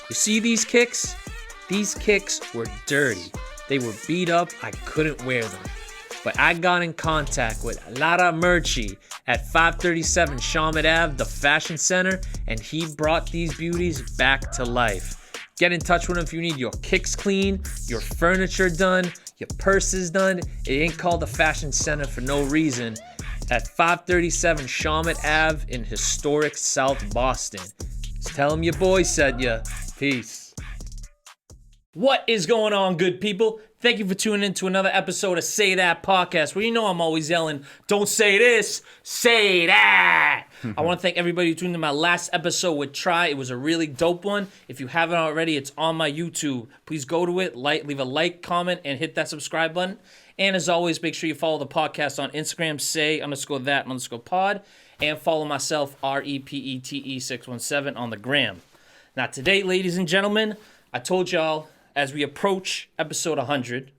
You see these kicks? These kicks were dirty. They were beat up. I couldn't wear them. But I got in contact with Lara Murchi at 537 Shawmut Ave, the fashion center, and he brought these beauties back to life. Get in touch with him if you need your kicks clean, your furniture done, your purses done. It ain't called the fashion center for no reason. At 537 Shawmut Ave in historic South Boston. Just tell him your boy said ya. Peace. What is going on, good people? Thank you for tuning in to another episode of Say That Podcast, where you know I'm always yelling, don't say this, say that. I want to thank everybody who tuned in my last episode with Try. It was a really dope one. If you haven't already, it's on my YouTube. Please go to it, leave a like, comment, and hit that subscribe button. And as always, make sure you follow the podcast on Instagram, say_that_pod, and follow myself, REPETE617 on the gram. Now today, ladies and gentlemen, I told y'all, as we approach episode 100,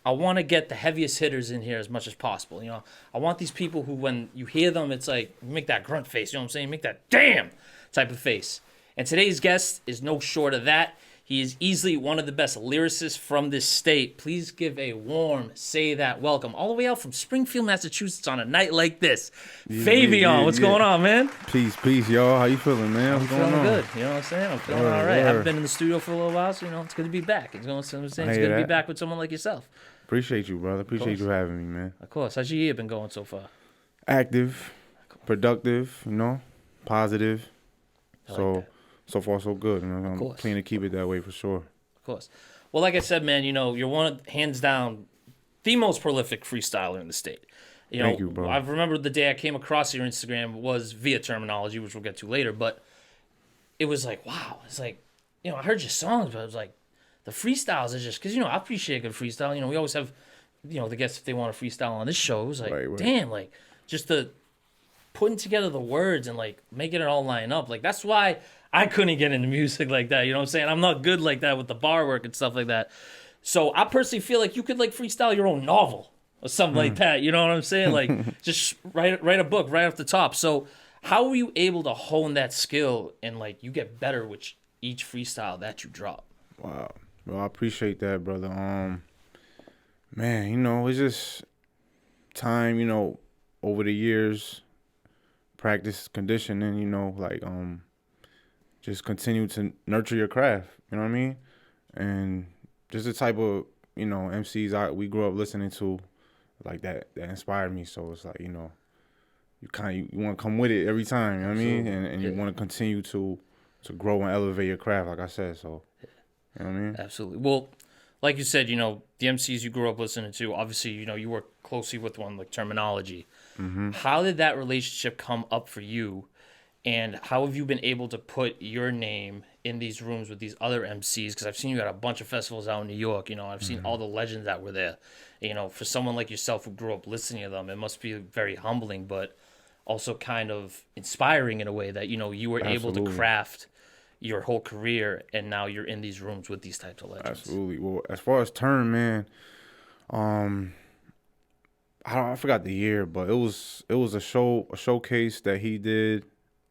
I want to get the heaviest hitters in here as much as possible. You know, I want these people who, when you hear them, it's like, make that grunt face, you know what I'm saying? Make that damn type of face. And today's guest is no short of that. He is easily one of the best lyricists from this state. Please give a warm Say That welcome, all the way out from Springfield, Massachusetts on a night like this. Fabeyon, what's going on, man? Peace, y'all. How you feeling, man? I'm feeling good. You know what I'm saying? I'm feeling all right. I haven't been in the studio for a little while, so, you know, it's good to be back. It's good to be back with someone like yourself. Appreciate you, brother. Appreciate you having me, man. Of course. How's your year been going so far? Active, productive, you know, positive. So far, so good. You know, I'm planning to keep it that way for sure. Of course. Well, like I said, man, you know, you're one of, hands down, the most prolific freestyler in the state. Thank you, bro. I remember the day I came across your Instagram was via terminology, which we'll get to later, but it was like, wow. It's like, you know, I heard your songs, but it was like, the freestyles are just, because, you know, I appreciate a good freestyle. You know, we always have, you know, the guests, if they want to freestyle on this show, it was like, damn, like, just the putting together the words and, like, making it all line up. Like, that's why I couldn't get into music like that, you know what I'm saying? I'm not good like that with the bar work and stuff like that. So I personally feel like you could, like, freestyle your own novel or something like that, you know what I'm saying? Like, just write a book right off the top. So how were you able to hone that skill and, like, you get better with each freestyle that you drop? Wow. Well, I appreciate that, brother. Man, you know, it's just time, you know, over the years, practice, conditioning, you know, like, just continue to nurture your craft, you know what I mean? And just the type of, you know, MCs we grew up listening to, like that inspired me. So it's like, you know, you want to come with it every time, you know what I mean? And you want to continue to grow and elevate your craft, like I said. So, you know what I mean? Absolutely. Well, like you said, you know, the MCs you grew up listening to, obviously, you know, you work closely with one like terminology. Mm-hmm. How did that relationship come up for you? And how have you been able to put your name in these rooms with these other MCs? Because I've seen you at a bunch of festivals out in New York. You know, I've seen all the legends that were there. You know, for someone like yourself who grew up listening to them, it must be very humbling, but also kind of inspiring in a way that, you know, you were able to craft your whole career, and now you're in these rooms with these types of legends. Absolutely. Well, as far as Turn, man, I forgot the year, but it was a showcase that he did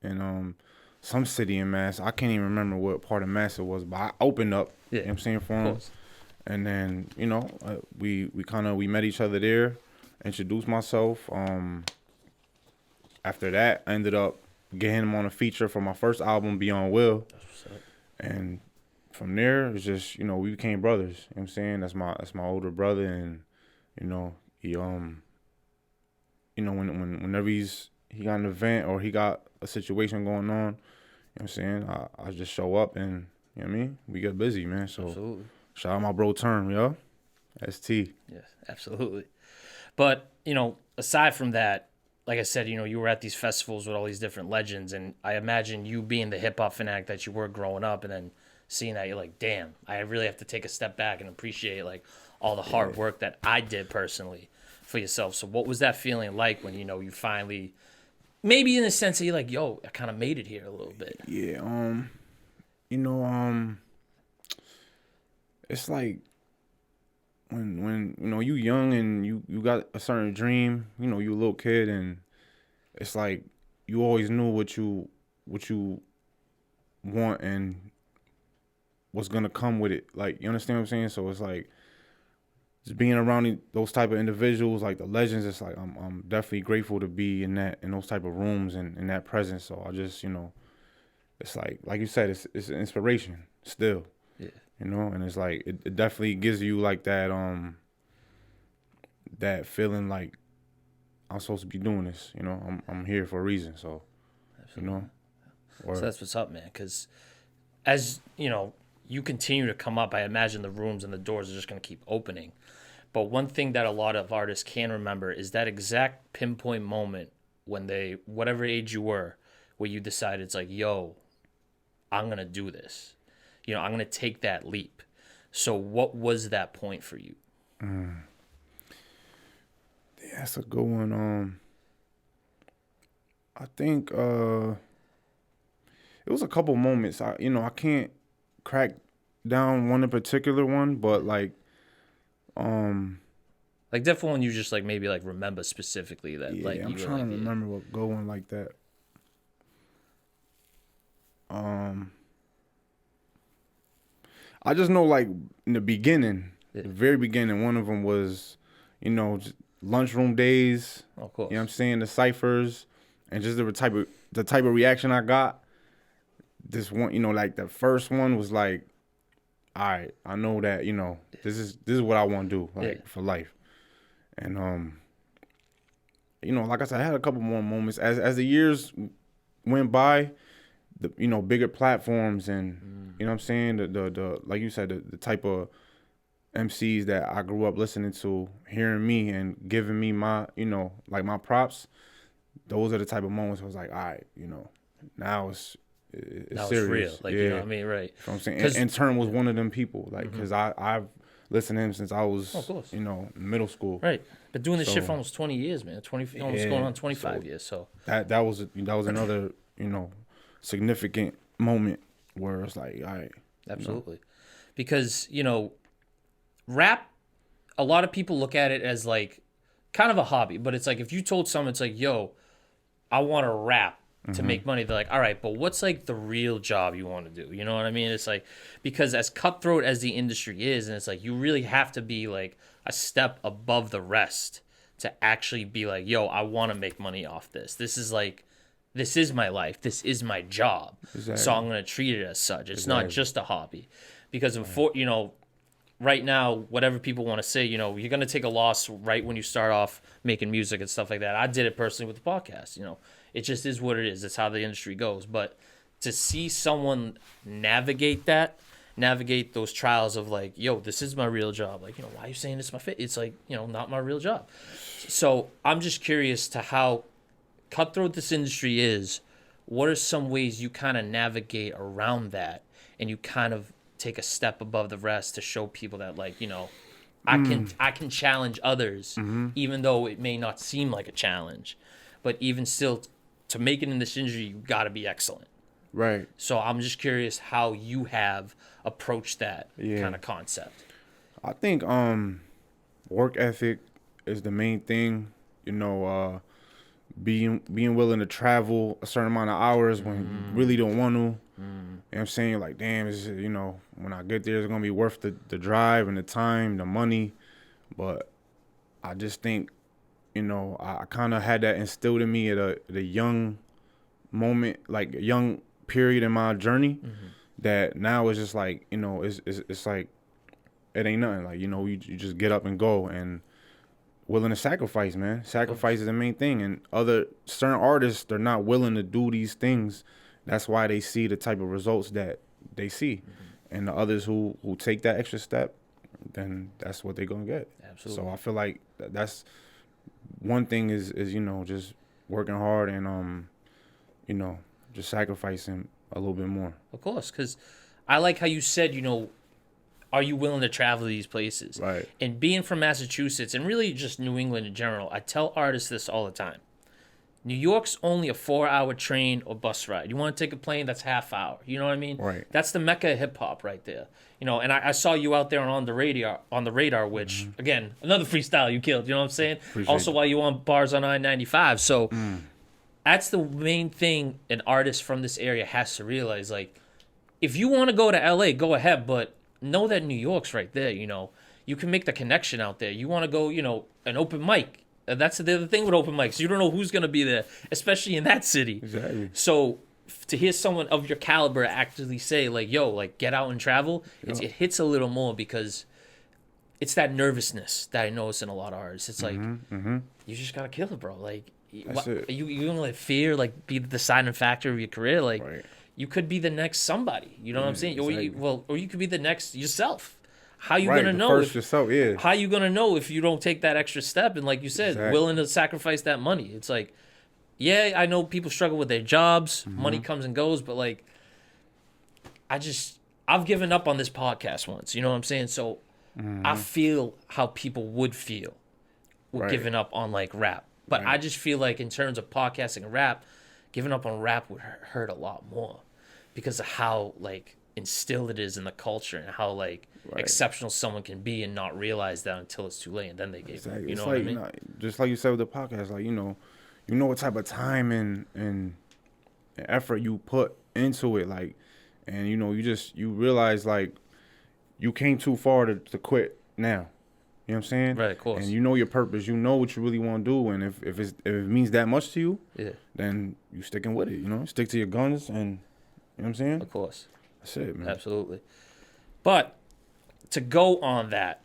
in some city in Mass. I can't even remember what part of Mass it was, but I opened up, you know what I'm saying, for him. And then, you know, we met each other there, introduced myself. After that, I ended up getting him on a feature for my first album, Beyond Will. And from there, it's just, you know, we became brothers. You know what I'm saying? That's my older brother, and, you know, he you know, whenever he got an event or he got a situation going on, you know what I'm saying? I just show up and, you know what I mean? We get busy, man. So absolutely. Shout out my bro Term, yo. ST. Yes, absolutely. But, you know, aside from that, like I said, you know, you were at these festivals with all these different legends, and I imagine you being the hip-hop fanatic that you were growing up, and then seeing that, you're like, damn, I really have to take a step back and appreciate, like, all the hard work that I did personally for yourself. So what was that feeling like when, you know, you finally, maybe in the sense that you're like, yo, I kind of made it here a little bit? Yeah, you know, it's like when you know you young and you got a certain dream, you know, you a little kid, and it's like you always knew what you want, and what's gonna come with it. Like, you understand what I'm saying? So it's like just being around those type of individuals, like the legends. It's like I'm definitely grateful to be in those type of rooms and in that presence. So I just, you know, it's like you said, it's an inspiration still. Yeah. You know, and it's like it definitely gives you like that that feeling like I'm supposed to be doing this. You know, I'm here for a reason. So, Absolutely. you know. So that's what's up, man. Because as you know, you continue to come up, I imagine the rooms and the doors are just going to keep opening. But one thing that a lot of artists can remember is that exact pinpoint moment when they, whatever age you were, where you decided it's like, yo, I'm going to do this. You know, I'm going to take that leap. So what was that point for you? Yeah, that's a good one. I think it was a couple moments. I can't crack down one in particular one, but like definitely one you just like maybe like remember specifically that yeah, like I'm you trying were to like, remember what going like that. I just know like in the beginning, the very beginning, one of them was, you know, just lunchroom days. of course. You know what I'm saying? The ciphers and just the type of reaction I got. This one, you know, like the first one was like, all right, I know that, you know, this is what I want to do, like for life. And you know, like I said, I had a couple more moments as the years went by, the, you know, bigger platforms and you know what I'm saying, the like you said, the type of MCs that I grew up listening to, hearing me and giving me my, you know, like my props. Those are the type of moments I was like, all right, you know, now it's serious. Real, like, you know what I mean, right? You know what I'm saying? And Intern was one of them people, like, because I've listened to him since I was, you know, in middle school. Right. Been doing this shit for almost 20 years, man. Almost going on 25 years. So that was another, you know, significant moment where it's like, all right. Absolutely. You know? Because, you know, rap, a lot of people look at it as like kind of a hobby, but it's like if you told someone, it's like, yo, I want to rap to make money, they're like, all right, but what's like the real job you want to do? You know what I mean? It's like, because as cutthroat as the industry is, and it's like, you really have to be like a step above the rest to actually be like, yo, I want to make money off this. This is like, this is my life. This is my job. Exactly. So I'm going to treat it as such. It's not just a hobby. Because before, you know, right now, whatever people want to say, you know, you're going to take a loss right when you start off making music and stuff like that. I did it personally with the podcast, you know. It just is what it is. It's how the industry goes. But to see someone navigate those trials of like, yo, this is my real job. Like, you know, why are you saying it's my fit? It's like, you know, not my real job. So I'm just curious to how cutthroat this industry is. What are some ways you kind of navigate around that and you kind of take a step above the rest to show people that, like, you know, I can challenge others, even though it may not seem like a challenge. But even still, to make it in this industry, you got to be excellent. Right. So I'm just curious how you have approached that kind of concept. I think work ethic is the main thing. You know, being willing to travel a certain amount of hours when you really don't want to. You know what I'm saying? Like, damn, you know, when I get there, it's going to be worth the drive and the time, the money. But I just think, you know, I kind of had that instilled in me at a young moment, like a young period in my journey, that now it's just like, you know, it's like, it ain't nothing. Like, you know, you just get up and go and willing to sacrifice, man. Sacrifice is the main thing. And certain artists, they're not willing to do these things. That's why they see the type of results that they see. And the others who take that extra step, then that's what they're going to get. Absolutely. So I feel like that's one thing is, you know, just working hard and, you know, just sacrificing a little bit more. Of course, because I like how you said, you know, are you willing to travel to these places? Right. And being from Massachusetts and really just New England in general, I tell artists this all the time. New York's only a 4-hour train or bus ride. You want to take a plane, that's half hour. You know what I mean? Right. That's the mecca of hip hop right there. You know, and I saw you out there on the radar, which again, another freestyle you killed. You know what I'm saying? Appreciate also, while you on bars on I-95. So that's the main thing an artist from this area has to realize. Like, if you want to go to LA, go ahead, but know that New York's right there, you know. You can make the connection out there. You want to go, you know, an open mic. That's the other thing with open mics. You don't know who's going to be there, especially in that city. Exactly. So to hear someone of your caliber actually say, like, yo, like, get out and travel, it hits a little more because it's that nervousness that I notice in a lot of artists. It's like, you just got to kill it, bro. Like, That's it. you gonna let fear, like, be the deciding factor of your career? Like, Right. you could be the next somebody. You know what I'm saying? Exactly. Or you could be the next yourself. How you Right, gonna the know first if yourself, yeah. how you gonna know if you don't take that extra step and, like you said, Exactly. willing to sacrifice that money? It's like, yeah, I know people struggle with their jobs, money comes and goes, but like, I've given up on this podcast once. You know what I'm saying? So I feel how people would feel with Right. giving up on like rap, but Right. I just feel like in terms of podcasting and rap, giving up on rap would hurt a lot more because of how like instilled it is in the culture and how like exceptional someone can be and not realize that until it's too late and then they gave up. Exactly. You It's know like, what I mean? just like you said with the podcast, like, you know what type of time and effort you put into it, like, and you know, you realize like you came too far to quit now. You know what I'm saying? Right, of course. And you know your purpose, you know what you really want to do, and if it means that much to you, Yeah, then you sticking with it, you know? Stick to your guns, and you know what I'm saying? of course. That's it, man. Absolutely. But to go on that,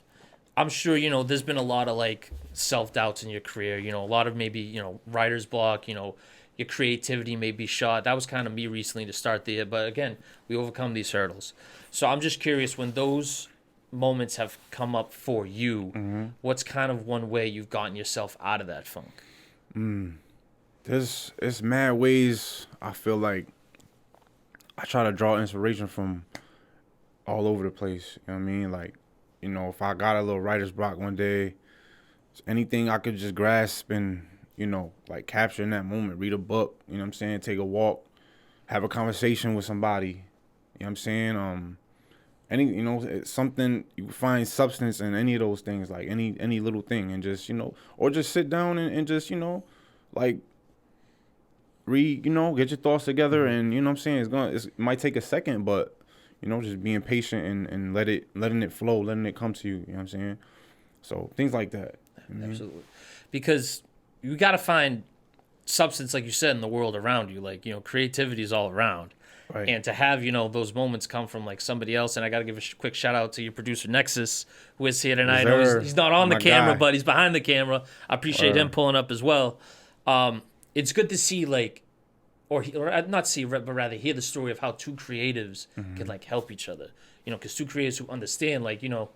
I'm sure, you know, there's been a lot of like self-doubts in your career, you know, a lot of maybe, you know, writer's block, you know, your creativity may be shot. That was kind of me recently to start the year. But again, we overcome these hurdles. So I'm just curious, when those moments have come up for you, what's kind of one way you've gotten yourself out of that funk? It's mad ways. I feel like I try to draw inspiration from all over the place. You know what I mean? Like, you know, if I got a little writer's block one day, anything I could just grasp and, you know, like capture in that moment, read a book, you know what I'm saying, take a walk, have a conversation with somebody, you know what I'm saying? You know, it's something, you find substance in any of those things, like any little thing, and just, you know, or just sit down and just, you know, like read, you know, get your thoughts together, and, you know what I'm saying, it might take a second, but, you know, just being patient and letting it flow, letting it come to you, you know what I'm saying? So things like that. Absolutely. Because you got to find substance, like you said, in the world around you. Like, you know, creativity is all around. Right. And to have, you know, those moments come from like somebody else. And I got to give a quick shout out to your producer, Nexus, who is here tonight. I know he's not on the camera, but he's behind the camera. I appreciate him pulling up as well. It's good to see, like, or not see, but rather hear the story of how two creatives can like help each other. You know, because two creatives who understand, like, you know,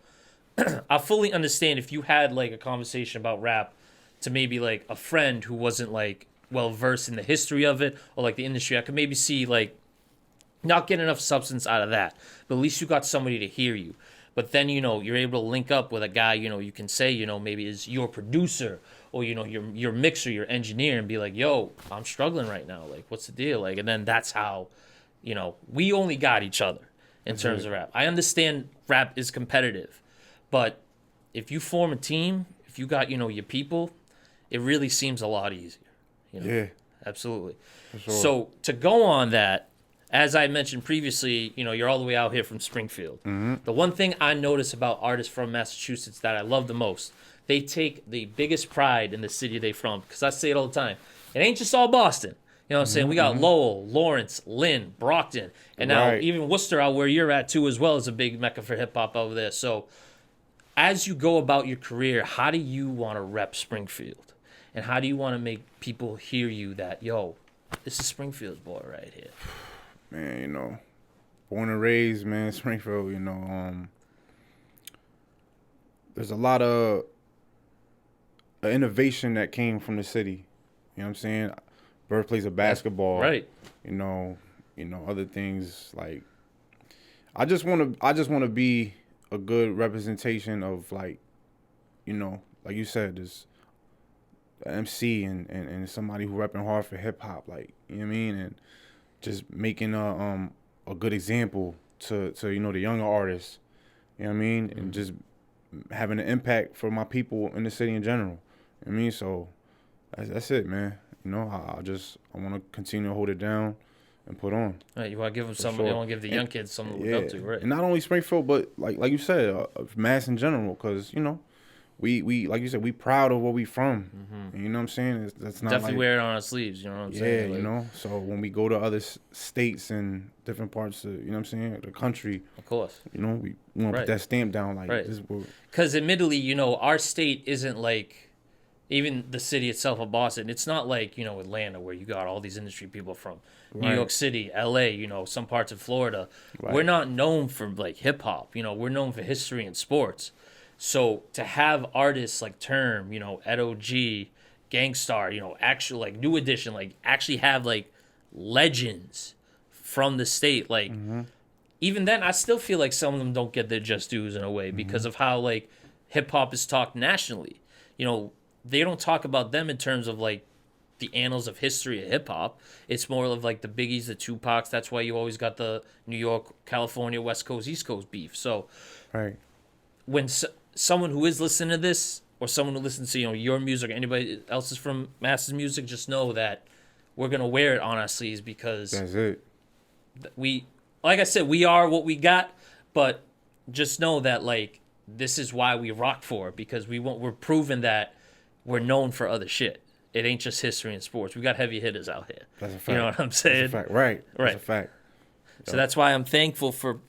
I fully understand if you had like a conversation about rap to maybe like a friend who wasn't like well versed in the history of it or like the industry. I could maybe see like not get enough substance out of that, but at least you got somebody to hear you. But then, you know, you're able to link up with a guy, you know, you can say, you know, maybe is your producer or, you know, your mixer, your engineer, and be like, yo, I'm struggling right now. Like, what's the deal? Like, and then that's how, you know, we only got each other in terms of rap. I understand rap is competitive, but if you form a team, if you got, you know, your people, it really seems a lot easier. You know? Yeah. Absolutely. Sure. So to go on that, as I mentioned previously, you know, you're all the way out here from Springfield. The one thing I notice about artists from Massachusetts that I love the most, they take the biggest pride in the city they from. Because I say it all the time. It ain't just all Boston. You know what I'm saying? We got Lowell, Lawrence, Lynn, Brockton, and now even Worcester out where you're at too as well is a big mecca for hip-hop over there. So as you go about your career, how do you want to rep Springfield? And how do you want to make people hear you that, yo, this is Springfield's boy right here? Man, you know, born and raised, man, Springfield, you know, there's a lot of innovation that came from the city. You know what I'm saying? Birthplace of basketball. Right. You know, other things like I just want to be a good representation of, like, you know, like you said, this MC and somebody who repping hard for hip hop, like, you know what I mean, and just making a good example to you know, the younger artists, you know what I mean, and just having an impact for my people in the city in general. You know what I mean, so that's it, man. You know, I want to continue to hold it down, and put on. Right, you want to give them something. sure. You want to give the young kids something to look up to, right? And not only Springfield, but like you said, mass in general, because you know, we like you said, we proud of where we from. And you know what I'm saying? That's not Definitely like, wear it on our sleeves. You know what I'm saying? Yeah, you know. So when we go to other states and different parts of, you know what I'm saying, the country, of course, you know, we want to put that stamp down, like this. Because admittedly, you know, our state isn't like even the city itself of Boston. It's not like, you know, Atlanta, where you got all these industry people from. New York City, LA, you know, some parts of Florida. We're not known for like hip hop. You know, we're known for history and sports. So to have artists like Term, you know, Edo G, Gangstar, you know, actually like New Edition, like actually have like legends from the state, like even then I still feel like some of them don't get their just dues in a way because of how like hip hop is talked nationally. You know, they don't talk about them in terms of like the annals of history of hip hop. It's more of like the Biggies, the Tupacs. That's why you always got the New York, California, West Coast, East Coast beef. So when someone who is listening to this, or someone who listens to, you know, your music or anybody else's from Masses music, just know that we're gonna wear it on our sleeves because that's it. We, like I said, we are what we got, but just know that like this is why we rock for it, because we're proving that we're known for other shit. It ain't just history and sports. We got heavy hitters out here. That's a fact. You know what I'm saying? That's a fact. Right. That's a fact. So that's why I'm thankful for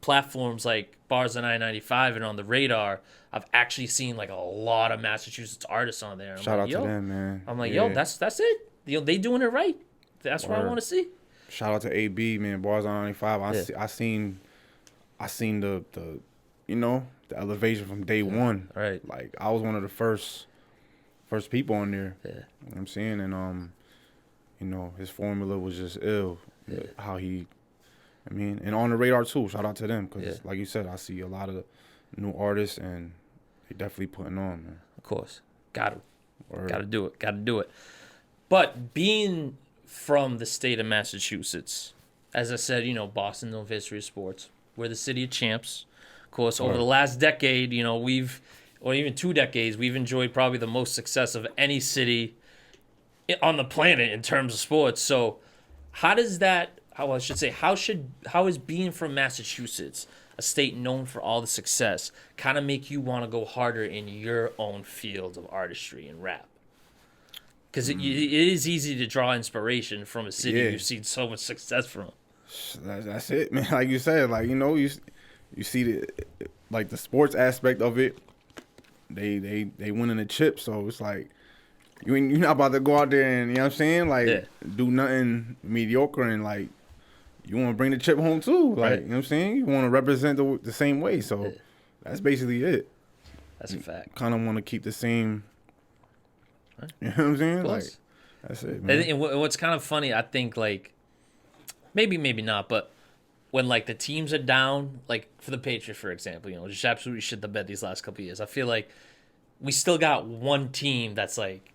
platforms like Bars on I-95 and on the Radar. I've actually seen like a lot of Massachusetts artists on there. Shout out to them, man. I'm like, yo, that's it. You know, they doing it right. That's what I want to see. Shout out to AB, man. Bars on 95. I seen the you know, the elevation from day one. Right. Like I was one of the first people on there. Yeah. You know what I'm saying? And you know, his formula was just ill. Yeah. How he, I mean, and on the Radar too. Shout out to them because, like you said, I see a lot of new artists and they definitely putting on, man. Of course, gotta do it. But being from the state of Massachusetts, as I said, you know, Boston known for history of sports. We're the city of champs. Of course, over the last decade, you know, or even 2 decades, we've enjoyed probably the most success of any city on the planet in terms of sports. So how is being from Massachusetts, a state known for all the success, kind of make you want to go harder in your own field of artistry and rap? Because it is easy to draw inspiration from a city you've seen so much success from. That's it, man. Like you said, like, you know, you see the sports aspect of it. They winning the chip, so it's like you're not about to go out there and, you know what I'm saying, like do nothing mediocre, and like you want to bring the chip home too, like you know what I'm saying. You want to represent the same way, so that's basically it. That's a fact. Kind of want to keep the same. You know what I'm saying? Like that's it, man. And what's kind of funny, I think, like maybe not, but when like the teams are down, like for the Patriots, for example, you know, just absolutely shit the bed these last couple of years. I feel like we still got one team that's like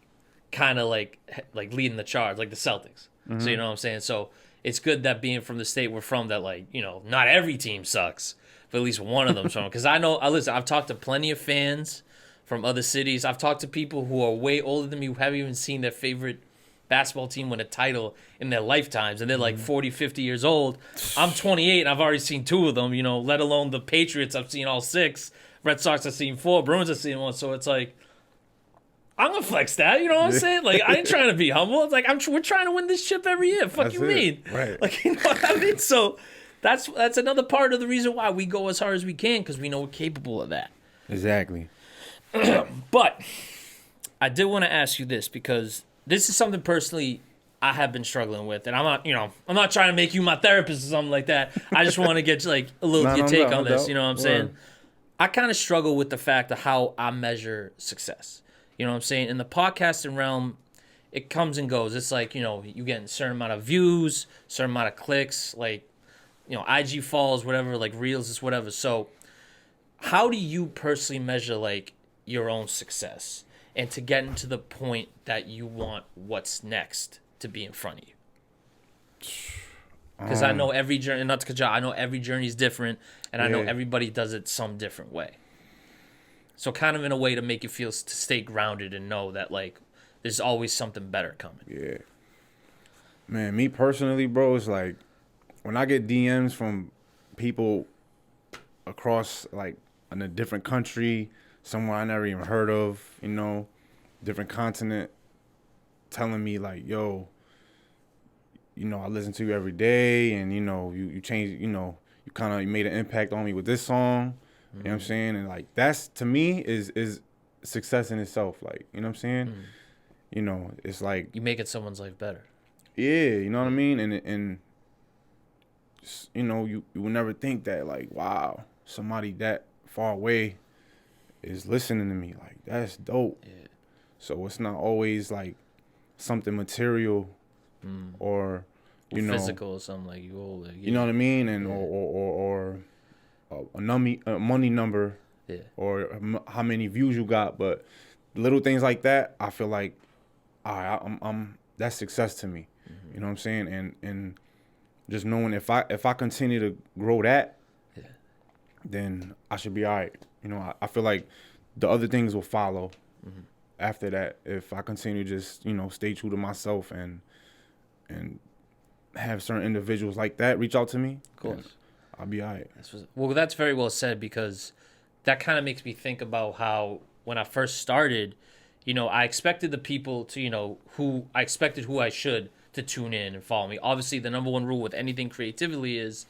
kind of like leading the charge, like the Celtics. So you know what I'm saying? So it's good that being from the state we're from, that like, you know, not every team sucks, but at least one of them's from. Because I've talked to plenty of fans from other cities. I've talked to people who are way older than me who haven't even seen their favorite basketball team win a title in their lifetimes, and they're like 40, 50 years old. I'm 28 and I've already seen 2 of them, you know, let alone the Patriots. I've seen all 6. Red Sox I've seen 4. Bruins I've seen 1. So it's like, I'm gonna flex that, you know what I'm saying? Like, I ain't trying to be humble. It's like we're trying to win this chip every year. Fuck you mean? Right. Like, you know what I mean? So that's another part of the reason why we go as hard as we can, because we know we're capable of that. Exactly. But I did want to ask you this, because this is something personally I have been struggling with, and I'm not trying to make you my therapist or something like that. I just want to get like a little your take on this. You know what I'm saying? I kind of struggle with the fact of how I measure success. You know what I'm saying? In the podcasting realm, it comes and goes. It's like, you know, you get a certain amount of views, certain amount of clicks, like, you know, IG falls, whatever, like Reels is whatever. So how do you personally measure like your own success, and to get into the point that you want what's next to be in front of you? Because I know every journey, not to cut you out, I know every journey is different, and I know everybody does it some different way. So kind of in a way to make you feel, to stay grounded and know that like there's always something better coming. Yeah. Man, me personally, bro, it's like when I get DMs from people across like in a different country, somewhere I never even heard of, you know, different continent, telling me like, yo, you know, I listen to you every day, and you know, you changed, you know, you kind of made an impact on me with this song. Mm-hmm. You know what I'm saying? And like that's to me is success in itself. Like, you know what I'm saying? Mm-hmm. You know, it's like you making someone's life better. Yeah, you know what I mean? And you know, you would never think that like, wow, somebody that far away is listening to me. Like, that's dope. Yeah. So it's not always like something material or you know, physical or something like you know what I mean? And or a money number, or how many views you got. But little things like that, I feel like, I'm that's success to me. Mm-hmm. You know what I'm saying? And just knowing if I continue to grow that, then I should be all right. You know, I feel like the other things will follow after that if I continue to just, you know, stay true to myself and have certain individuals like that reach out to me. Of course. I'll be all right. Well, that's very well said, because that kind of makes me think about how when I first started, you know, I expected the people to, you know, who I should to tune in and follow me. Obviously, the number one rule with anything creatively is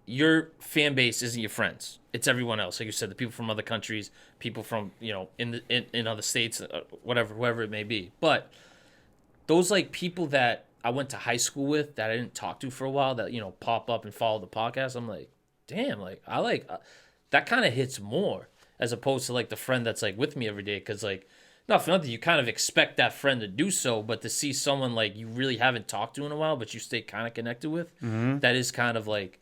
your fan base isn't your friends. It's everyone else. Like you said, the people from other countries, people from, you know, in other states, whoever it may be. But those like people that I went to high school with that I didn't talk to for a while that, you know, pop up and follow the podcast, I'm like, damn, like I like that kind of hits more as opposed to like the friend that's like with me every day. Because like, not for nothing, you kind of expect that friend to do so, but to see someone like you really haven't talked to in a while, but you stay kind of connected with, that is kind of like,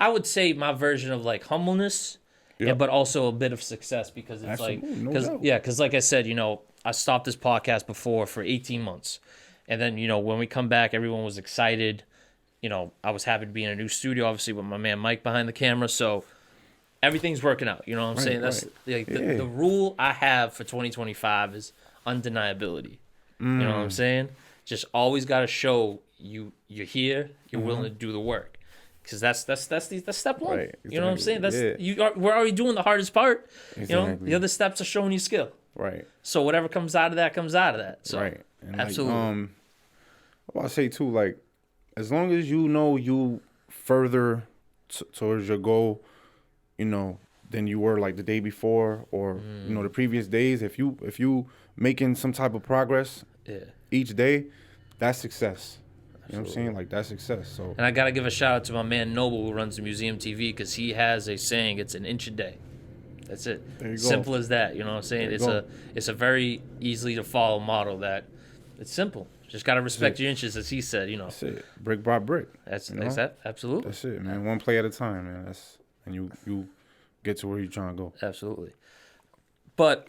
I would say my version of like humbleness, but also a bit of success, because it's because like I said, you know, I stopped this podcast before for 18 months. And then, you know, when we come back, everyone was excited. You know, I was happy to be in a new studio, obviously, with my man Mike behind the camera. So everything's working out. You know what I'm saying? That's like the rule I have for 2025 is undeniability. You know what I'm saying? Just always got to show you're here, you're willing to do the work. Because that's step one. Right, exactly. You know what I'm saying? We're already doing the hardest part. Exactly. You know, the other steps are showing you skill. Right. So whatever comes out of that comes out of that. So right. And absolutely. Like, I want to say too, like, as long as you know you further towards your goal, you know, than you were like the day before or you know the previous days. If you making some type of progress each day, that's success. You know what I'm saying? Like, that's success. So. And I got to give a shout out to my man Noble, who runs the Museum TV, because he has a saying, it's an inch a day. That's it. There you go. Simple as that. You know what I'm saying? It's a very easily to follow model that it's simple. Just got to respect your inches, as he said, you know. That's it. Brick by brick. That's that. Absolutely. That's it, man. One play at a time, man. And you get to where you're trying to go. Absolutely. But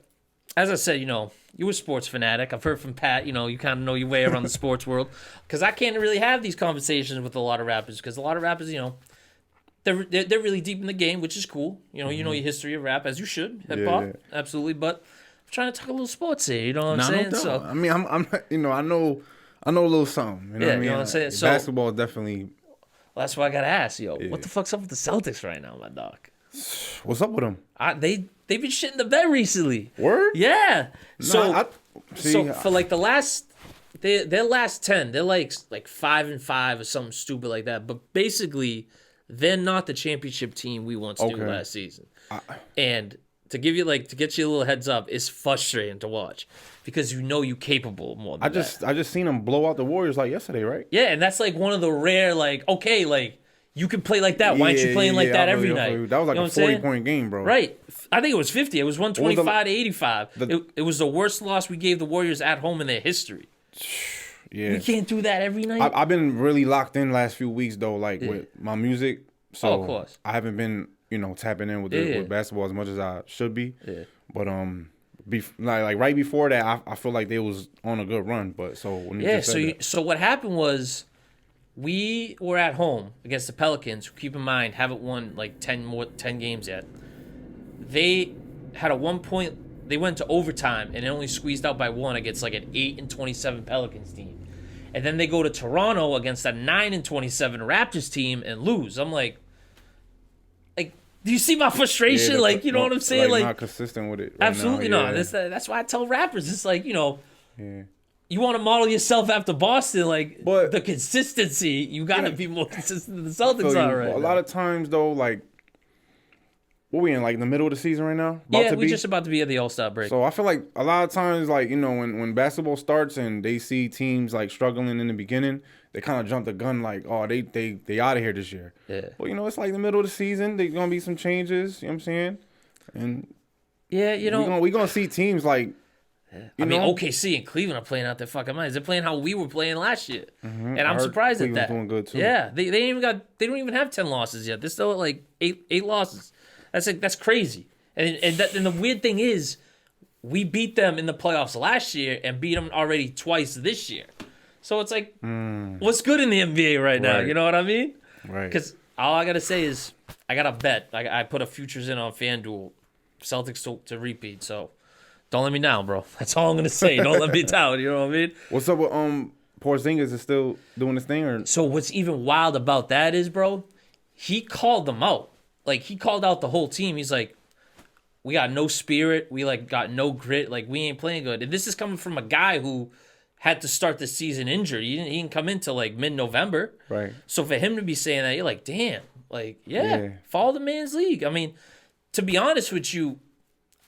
as I said, you know, you're a sports fanatic. I've heard from Pat, you know, you kind of know your way around the sports world. Because I can't really have these conversations with a lot of rappers, because a lot of rappers, you know, they're really deep in the game, which is cool. You know, you know your history of rap, as you should, hip hop, absolutely. But I'm trying to talk a little sports here. You know what I'm saying? No, so I mean, I'm you know, I know a little something. You know what I mean? You know what I'm saying? So basketball definitely. Well, that's why I gotta ask, yo, what the fuck's up with the Celtics right now, my dog? What's up with them? They've been shitting the bed recently. Word? Yeah. So for like the last. Their last 10, they're like 5-5 or something stupid like that. But basically, they're not the championship team we once knew last season. And to get you a little heads up, it's frustrating to watch, because you know you're capable more than that. I just seen them blow out the Warriors like yesterday, right? Yeah, and that's like one of the rare you can play like that. Why aren't you playing like that every night? That was like a 40-point game, bro. Right. I think it was 50. It was 125 to 85. It was the worst loss we gave the Warriors at home in their history. Yeah, we can't do that every night. I've been really locked in last few weeks though, like with my music. So of course, I haven't been, you know, tapping in with with basketball as much as I should be. Yeah. But like right before that, I feel like they was on a good run. But so when you just said that. So what happened was, we were at home against the Pelicans, who, keep in mind, haven't won like 10 games yet. They had a 1 point. They went to overtime and only squeezed out by one against like an 8-27 Pelicans team. and then they go to Toronto against a 9-27 Raptors team and lose. I'm like, do you see my frustration? Yeah, you know what I'm saying? Like not consistent with it. Right Absolutely now, not. That's why I tell rappers, it's like, you know, yeah. you want to model yourself after Boston, But the consistency, you got to be more consistent than the Celtics are right A lot of times, though, like, what we in, like, the middle of the season right now? We're just about to be at the All-Star break. So I feel like a lot of times, like, you know, when basketball starts and they see teams, like, struggling in the beginning, they kind of jump the gun like, oh, they out of here this year. Yeah. But, you know, it's like the middle of the season. There's going to be some changes, you know what I'm saying? And yeah, you know. We're going to see teams like, I mean, OKC and Cleveland are playing out their fucking minds. They're playing how we were playing last year, and I'm surprised at that. Doing good too. Yeah, they don't even have 10 losses yet. They're still at like eight losses. That's crazy. And the weird thing is, we beat them in the playoffs last year and beat them already twice this year. So it's like, what's good in the NBA right now? You know what I mean? Right. Because all I gotta say is, I got a bet. I put a futures in on FanDuel, Celtics to repeat. So. Don't let me down, bro. That's all I'm gonna say. Don't let me down. You know what I mean? What's up with Porzingis is still doing his thing, or so? What's even wild about that is, bro, he called them out. Like he called out the whole team. He's like, "We got no spirit. We got no grit. Like we ain't playing good." And this is coming from a guy who had to start the season injured. He didn't come into like mid-November. Right. So for him to be saying that, you're like, damn. Like follow the man's league. I mean, to be honest with you.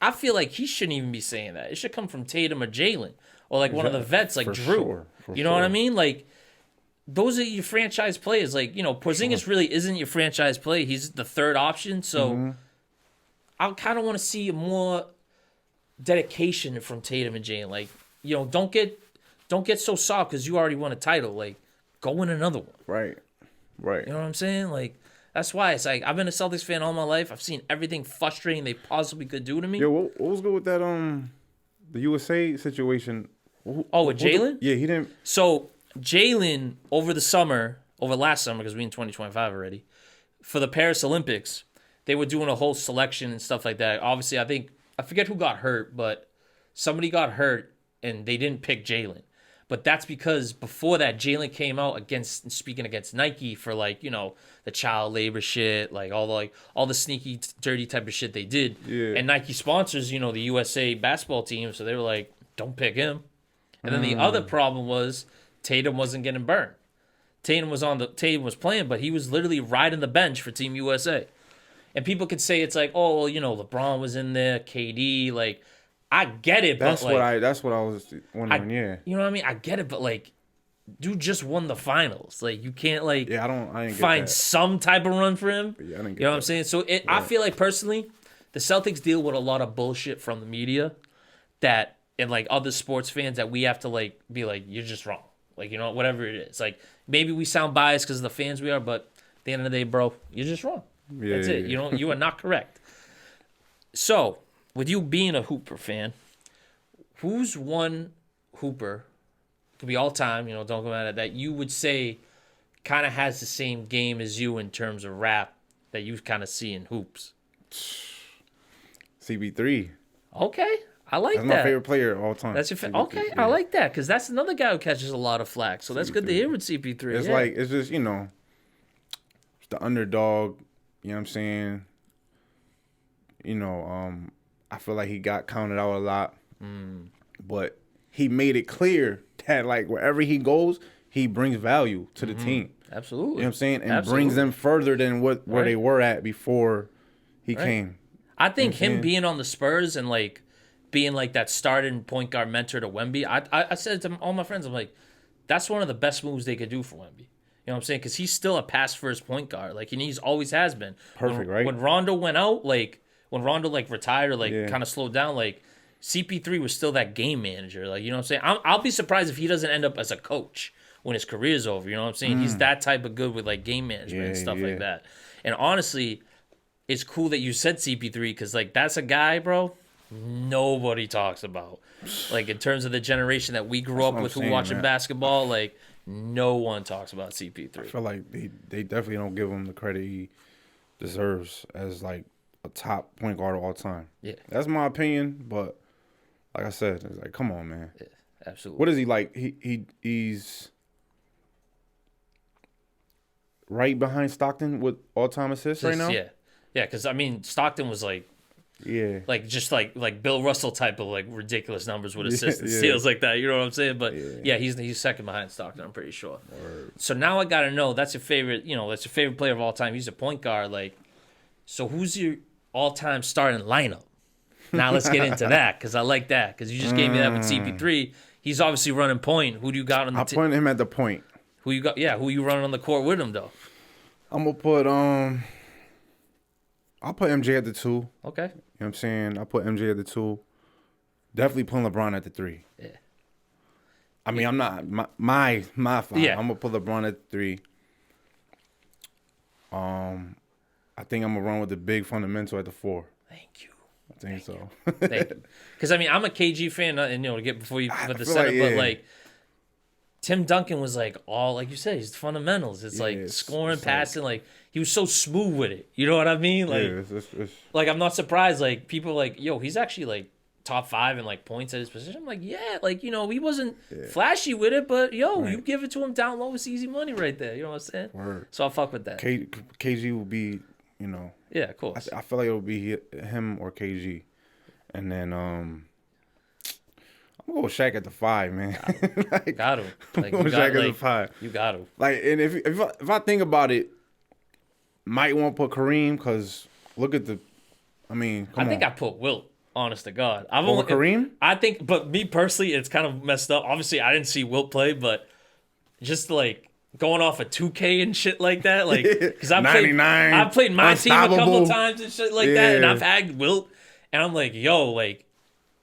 I feel like he shouldn't even be saying that. It should come from Tatum or Jalen or like one of the vets like Drew. You know what I mean? Like those are your franchise players. Like, you know, Porzingis really isn't your franchise player. He's the third option. So I kind of want to see more dedication from Tatum and Jalen. Like, you know, don't get so soft because you already won a title. Like, go win another one. Right. You know what I'm saying? Like. That's why it's like I've been a Celtics fan all my life. I've seen everything frustrating they possibly could do to me. Yo, what was good with that the USA situation? With Jalen? Yeah, he didn't. So Jalen over last summer because we're in 2025 already, for the Paris Olympics, they were doing a whole selection and stuff like that. Obviously, I forget who got hurt, but somebody got hurt and they didn't pick Jalen. But that's because before that, Jalen came out speaking against Nike for like, you know, the child labor shit, like all the sneaky, dirty type of shit they did. Yeah. And Nike sponsors, you know, the USA basketball team, so they were like, don't pick him. And then the other problem was Tatum wasn't getting burned. Tatum was playing, but he was literally riding the bench for Team USA. And people could say it's like, oh, well, you know, LeBron was in there, KD, like. I get it, but that's what I was wondering. You know what I mean? I get it, but like, dude just won the finals. Like, you can't like, I didn't find some type of run for him. Yeah, I didn't get you know what I'm saying? So I feel like personally, the Celtics deal with a lot of bullshit from the media that and like other sports fans that we have to like be like, you're just wrong. Like, you know, whatever it is. Like maybe we sound biased because of the fans we are, but at the end of the day, bro, you're just wrong. That's it. You know, you are not correct. So. With you being a Hooper fan, who's one Hooper, could be all time, you know, don't go at it, that you would say kind of has the same game as you in terms of rap that you kind of see in hoops? CP3. Okay, I like that. That's my favorite player of all time. That's your okay, I like that because that's another guy who catches a lot of flack. So that's good to hear with CP3. It's like, it's just, you know, it's the underdog, you know what I'm saying? You know, I feel like he got counted out a lot, but he made it clear that like wherever he goes, he brings value to the team. Absolutely. You know what I'm saying? And brings them further than where they were at before he came. I think him being on the Spurs and like being like that starting point guard mentor to Wemby, I said to all my friends, I'm like, that's one of the best moves they could do for Wemby. You know what I'm saying? Because he's still a pass-first point guard. Like, and he's always has been. Perfect, right? When Rondo went out, like, when Rondo like retired or like kind of slowed down, like CP3 was still that game manager. Like, you know what I'm saying? I'll be surprised if he doesn't end up as a coach when his career's over. You know what I'm saying? He's that type of good with like game management and stuff like that. And honestly, it's cool that you said CP3 because like that's a guy, bro, nobody talks about. Like in terms of the generation that we grew up with who watching basketball, like no one talks about CP3. I feel like they definitely don't give him the credit he deserves as like a top point guard of all time. Yeah. That's my opinion, but like I said, it's like, come on, man. Yeah, absolutely. What is he like? He's right behind Stockton with all-time assists right now. Yeah, because I mean Stockton was like Yeah. just like Bill Russell type of like ridiculous numbers with assists and yeah. steals like that. You know what I'm saying? But Yeah. he's second behind Stockton. I'm pretty sure. Word. So now I gotta know, that's your favorite. That's your favorite player of all time. He's a point guard. Like, so who's your all-time starting lineup? Now let's get into that because I like that because you just gave me that with CP3. He's obviously running point. Who do you got on the team? I point him at the point. Who you got? Yeah, who you running on the court with him though? I'm gonna put I'll put MJ at the 2. Okay. You know what I'm saying? I'll put MJ at the 2. Definitely putting LeBron at the 3. Yeah. I mean, I'm not my 5. Yeah. I'm gonna put LeBron at the 3. I think I'm gonna run with the big fundamental at the 4. Thank you. I think so. Thank you. Because I mean, I'm a KG fan, and to get before you put the setup, but like Tim Duncan was like all like you said, he's fundamentals. It's like scoring, passing, like he was so smooth with it. You know what I mean? Like, it's, like I'm not surprised. Like people are like, yo, he's actually like top 5 in like points at his position. I'm like, yeah, like he wasn't flashy with it, but you give it to him down low, it's easy money right there. You know what I'm saying? Word. So I'll fuck with that. KG will be, Yeah, of course. I feel like it will be him or KG, and then I'm gonna go with Shaq at the 5, man. Got to. Like, I'm going Shaq at the 5. You got to. Like, and if I think about it, might want to put Kareem because look at the. I mean, I think I put Wilt. Honest to God, over Kareem. I think, but me personally, it's kind of messed up. Obviously, I didn't see Wilt play, but just like going off of 2K and shit like that, like because I played my team a couple of times and shit like that, and I've had Wilt, and I'm like, yo, like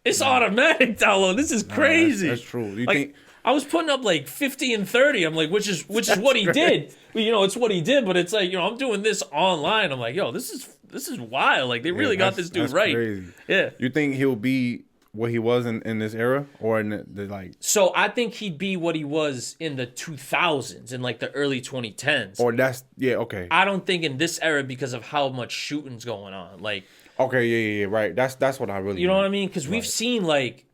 it's automatic download. This is crazy. That's true. You like, think I was putting up like 50 and 30. I'm like, which is what he did. It's what he did, but it's like, I'm doing this online. I'm like, yo, this is wild. Like they really got this dude right. Crazy. Yeah. You think he'll be what he was in this era or in the like? So I think he'd be what he was in the 2000s and like the early 2010s. Or okay. I don't think in this era because of how much shooting's going on. Like, okay, yeah, right. That's what I really. You know what I mean? Because we've seen like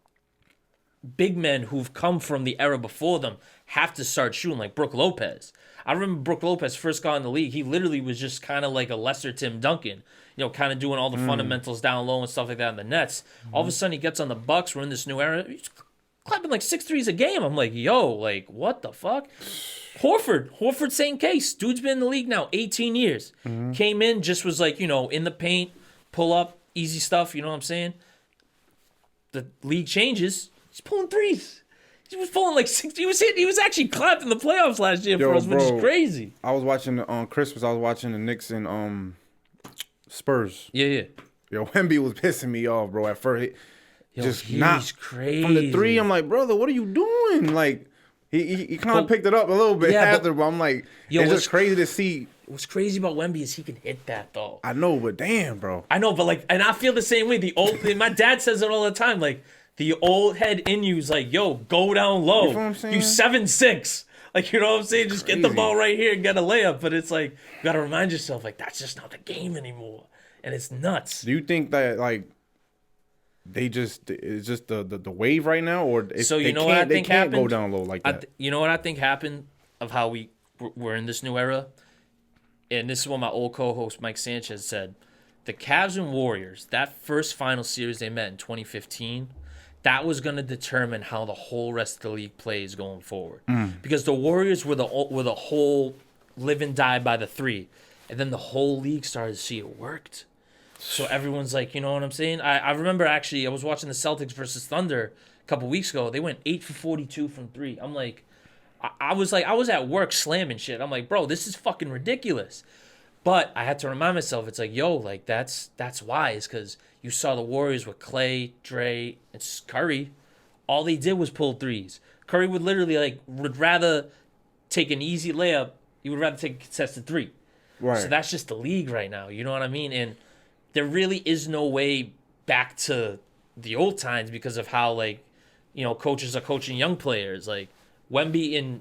big men who've come from the era before them have to start shooting, like Brook Lopez. I remember Brook Lopez first got in the league. He literally was just kind of like a lesser Tim Duncan, kind of doing all the fundamentals down low and stuff like that in the Nets. All of a sudden, he gets on the Bucks. We're in this new era. He's clapping like 6 threes a game. I'm like, yo, like, what the fuck? Horford, same case. Dude's been in the league now 18 years. Came in, just was like, in the paint, pull up, easy stuff. You know what I'm saying? The league changes. He's pulling threes. He was pulling like 60. He was actually clapped in the playoffs last year for us, which is crazy. I was watching on Christmas. I was watching the Knicks and Spurs. Yeah. Yo, Wemby was pissing me off, bro. At first, he's crazy from the 3. I'm like, brother, what are you doing? Like, he kind of picked it up a little bit after, but I'm like, it's just crazy to see. What's crazy about Wemby is he can hit that though. I know, but damn, bro. I know, but like, and I feel the same way. My dad says it all the time, like. The old head in you is like, yo, go down low. You know what I'm saying? You 7'6". Like, you know what I'm saying? Just get the ball right here and get a layup. But it's like, you got to remind yourself, like, that's just not the game anymore. And it's nuts. Do you think that, like, it's just the wave right now? Or they can't go down low like that? You know what I think happened of how we're in this new era? And this is what my old co-host Mike Sanchez said. The Cavs and Warriors, that first final series they met in 2015, that was going to determine how the whole rest of the league plays going forward. Because the Warriors were the whole live and die by the 3. And then the whole league started to see it worked. So everyone's like, you know what I'm saying? I remember actually, I was watching the Celtics versus Thunder a couple weeks ago. They went 8 for 42 from 3. I'm like, I was at work slamming shit. I'm like, bro, this is fucking ridiculous. But I had to remind myself, it's like, yo, like that's why. It's because you saw the Warriors with Clay, Dre, and Curry. All they did was pull threes. Curry would literally would rather take an easy layup. He would rather take a contested 3. Right. So that's just the league right now. You know what I mean? And there really is no way back to the old times because of how coaches are coaching young players. Like Wemby in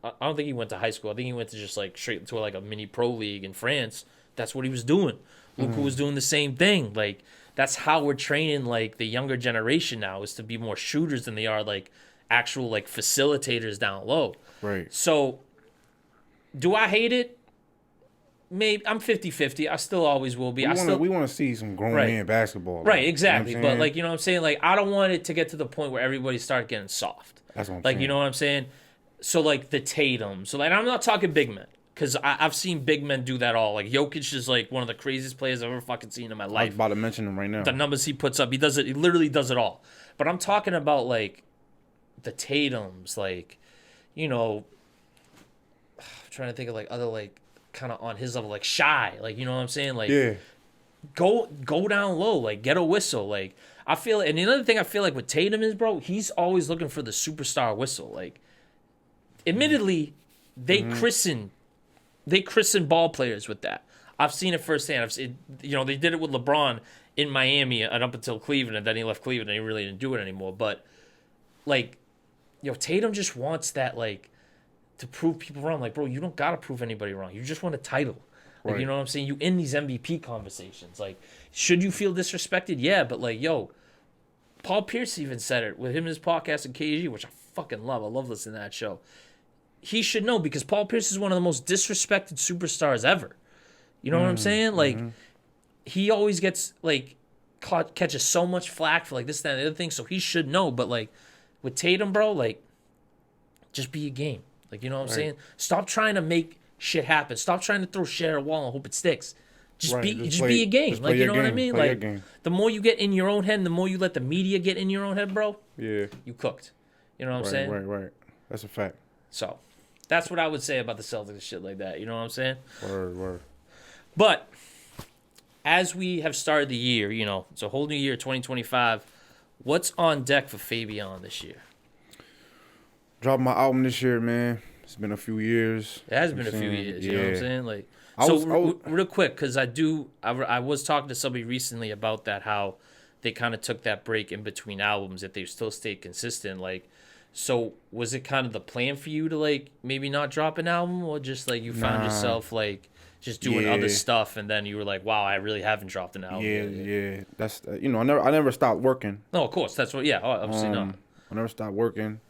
I don't think he went to high school. I think he went to just straight to a mini pro league in France. That's what he was doing. Luka was doing the same thing. Like that's how we're training the younger generation now is to be more shooters than they are actual facilitators down low. Right. So do I hate it? maybe I'm 50-50. I still always will be. We want to see some grown man basketball. Right, like, exactly. You know what I'm But like, you know what I'm saying? Like, I don't want it to get to the point where everybody start getting soft. That's what I'm like, saying. you know what I'm saying? So like the Tatum. So like, I'm not talking big men. Because I've seen big men do that all. Like, Jokic is, like, one of the craziest players I've ever fucking seen in my I was life. about to mention him right now. The numbers he puts up, he does it. He literally does it all. But I'm talking about, like, the Tatums, like, you know, I'm trying to think of, like, other, like, kind of on his level, like, Shy. Like, you know what I'm saying? Like, Yeah. go down low. Like, get a whistle. Like, I feel, and another thing I feel like with Tatum is, bro, he's always looking for the superstar whistle. Like, admittedly, they christen ball players with that. I've seen it firsthand. I've seen, you know, they did it with LeBron in Miami and up until Cleveland, and then he left Cleveland and he really didn't do it anymore. But like, you know, Tatum just wants that, like, to prove people wrong. Like, bro, you don't gotta prove anybody wrong. You just want a title. Like, Right. you know what I'm saying? You in these MVP conversations. Like, should you feel disrespected? Yeah, but like, yo, Paul Pierce even said it with him and his podcast and KG, which I fucking love. I love listening to that show. He should know because Paul Pierce is one of the most disrespected superstars ever. You know what I'm saying? Like, he always gets, like, catches so much flack for, like, this, that, and the other thing, so he should know. But, like, with Tatum, bro, like, just be a game. Like, you know what I'm saying? Stop trying to make shit happen. Stop trying to throw shit at a wall and hope it sticks. Just be a game. Like, you know what I mean? Like, the more you get in your own head and the more you let the media get in your own head, bro, Yeah. you cooked. You know what I'm saying? Right. That's a fact. So, that's what I would say about the Celtics and shit like that. You know what I'm saying? Word. But as we have started the year, you know, it's a whole new year, 2025. What's on deck for Fabeyon this year? Dropped my album this year, man. It's been a few years. It has been a few years. You know what I'm saying? Like, real quick, because I was talking to somebody recently about that, how they kind of took that break in between albums, that they still stayed consistent. Like, so was it kind of the plan for you to, like, maybe not drop an album, or just like you found yourself like just doing other stuff, and then you were like, wow, I really haven't dropped an album. Yeah. That's you know, I never stopped working. No, of course, that's what. Yeah, obviously not. I never stopped working.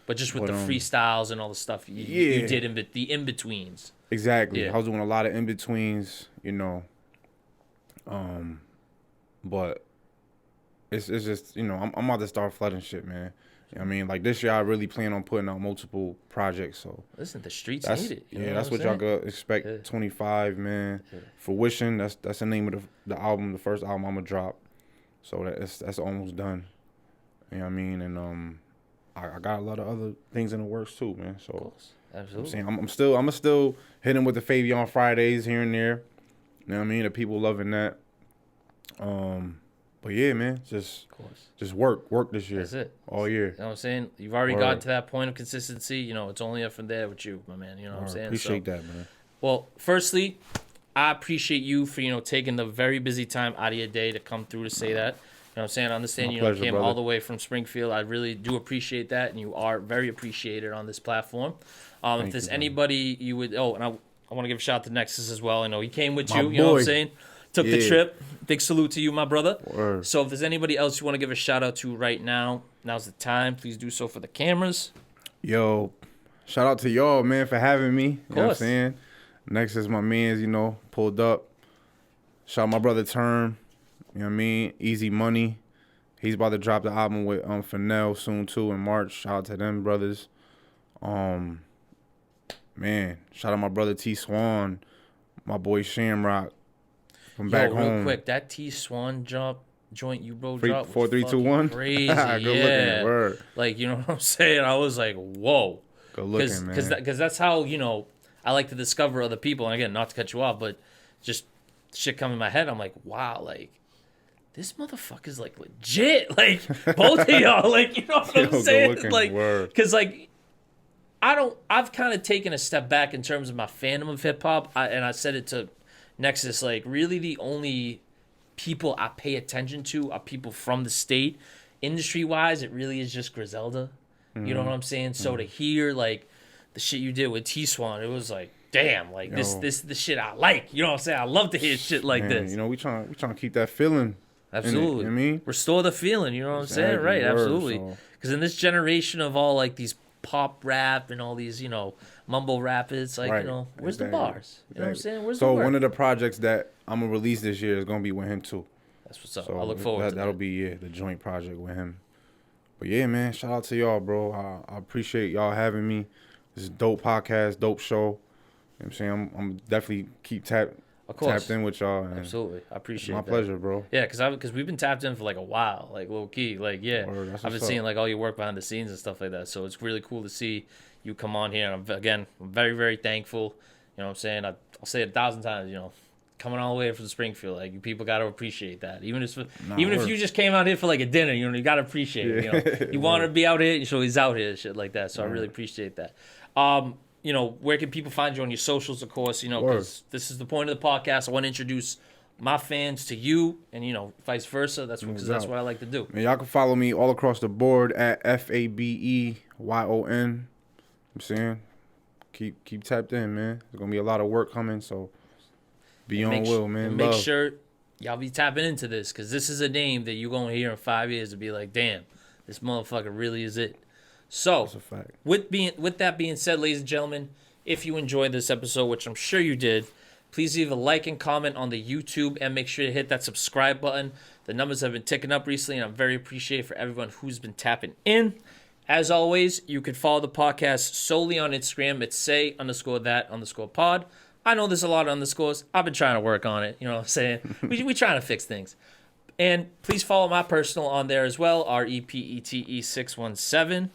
But just with the freestyles and all the stuff you did the in-betweens. Exactly. Yeah. I was doing a lot of in-betweens, you know. But it's just, you know, I'm about to start flooding shit, man. You know what I mean? Like, this year I really plan on putting out multiple projects, so. Listen, the streets need it. You know that's what y'all could expect. 25, man. Fruition, that's the name of the album, the first album I'm gonna drop. So that's almost done. You know what I mean? And I got a lot of other things in the works too, man. So, of course. Absolutely. I'm still hitting with the Fabeyon Fridays here and there. You know what I mean? The people loving that. But yeah, man, just work this year. That's it. All year. You know what I'm saying? You've already gotten to that point of consistency. You know, it's only up from there with you, my man. You know what I'm saying? Appreciate that, man. Well, firstly, I appreciate you for, you know, taking the very busy time out of your day to come through to say that. You know what I'm saying? I understand, My you pleasure, came brother. all the way from Springfield. I really do appreciate that, and you are very appreciated on this platform. If there's anybody you would... Oh, and I want to give a shout out to Nexus as well. I know he came with you. You know what I'm saying? Took the trip. Big salute to you, my brother. Word. So if there's anybody else you want to give a shout out to right now, now's the time. Please do so for the cameras. Yo, shout out to y'all, man, for having me. You know what I'm course. saying? Nexus, my mans, you know, pulled up. Shout out my brother Term. You know what I mean? Easy Money. He's about to drop the album with Fennell soon too in March. Shout out to them brothers. Man, shout out my brother T Swan, my boy Shamrock from back home. Real quick, that T Swan joint you dropped 4, 3, 2, 1. crazy. Good looking, word. Like, you know what I'm saying? I was like, whoa. Good looking, man. Because that's how, you know, I like to discover other people. And again, not to cut you off, but just shit come in my head. I'm like, wow, like, this motherfucker's like legit. Like, both of y'all, like, you know what I'm saying? Like, because like, I've kind of taken a step back in terms of my fandom of hip hop. And I said it to Nexus, like, really the only people I pay attention to are people from the state. Industry wise, it really is just Griselda. You know what I'm saying? So to hear like the shit you did with T Swan, it was like, damn, like this the shit I like. You know what I'm saying? I love to hear shit like this. You know, we trying to keep that feeling. Absolutely. You know what I mean? Restore the feeling, you know what I'm saying? Right, absolutely. Because in this generation of all like these pop rap and all these, you know, mumble rap. It's like, Right. you know, where's Exactly. the bars? You know what I'm saying? Where's the So work? one of the projects that I'm gonna release this year is gonna be with him too. That's what's up. So I look forward to that'll that. be the joint project with him. But yeah, man, shout out to y'all, bro. I appreciate y'all having me. This is a dope podcast, dope show. You know what I'm saying? I'm definitely keep tapped in with y'all. And Absolutely. I appreciate my that. pleasure, bro. Yeah, because we've been tapped in for like a while, like low key, like yeah. Word, that's I've been what's seeing up. like all your work behind the scenes and stuff like that. So it's really cool to see you come on here. And I'm very very thankful. You know what I'm saying? I'll say it 1,000 times. You know, coming all the way from Springfield, like you people got to appreciate that. Even if you just came out here for like a dinner, you know, you got to appreciate it. You know, you want to be out here, so he's out here, shit like that. So I really appreciate that. You know, where can people find you on your socials, of course, you know, because this is the point of the podcast. I want to introduce my fans to you and, you know, vice versa. That's what I like to do. Man, y'all can follow me all across the board at Fabeyon. I'm saying, keep tapped in, man. There's going to be a lot of work coming, so be on will, man. And make sure y'all be tapping into this because this is a name that you're going to hear in 5 years and be like, damn, this motherfucker really is it. So, That's a fact. With that being said, ladies and gentlemen, if you enjoyed this episode, which I'm sure you did, please leave a like and comment on the YouTube and make sure to hit that subscribe button. The numbers have been ticking up recently, and I'm very appreciative for everyone who's been tapping in. As always, you can follow the podcast solely on Instagram. It's say_that_pod. I know there's a lot of underscores. I've been trying to work on it. You know what I'm saying? we trying to fix things. And please follow my personal on there as well, REPETE617.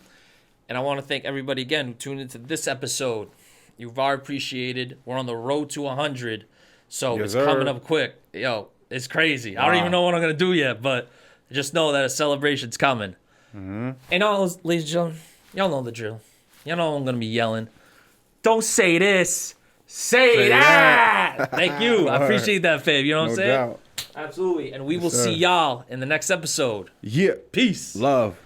And I want to thank everybody again who tuned into this episode. You are appreciated. We're on the road to 100. So it's coming up quick. Yo, it's crazy. Wow. I don't even know what I'm going to do yet, but just know that a celebration's coming. Mm-hmm. And all those, ladies and gentlemen, y'all know the drill. Y'all know I'm going to be yelling. Don't say this. Say that. Thank you. I appreciate that, Fave. You know what I'm saying? Doubt. Absolutely. And we will see y'all in the next episode. Yeah. Peace. Love.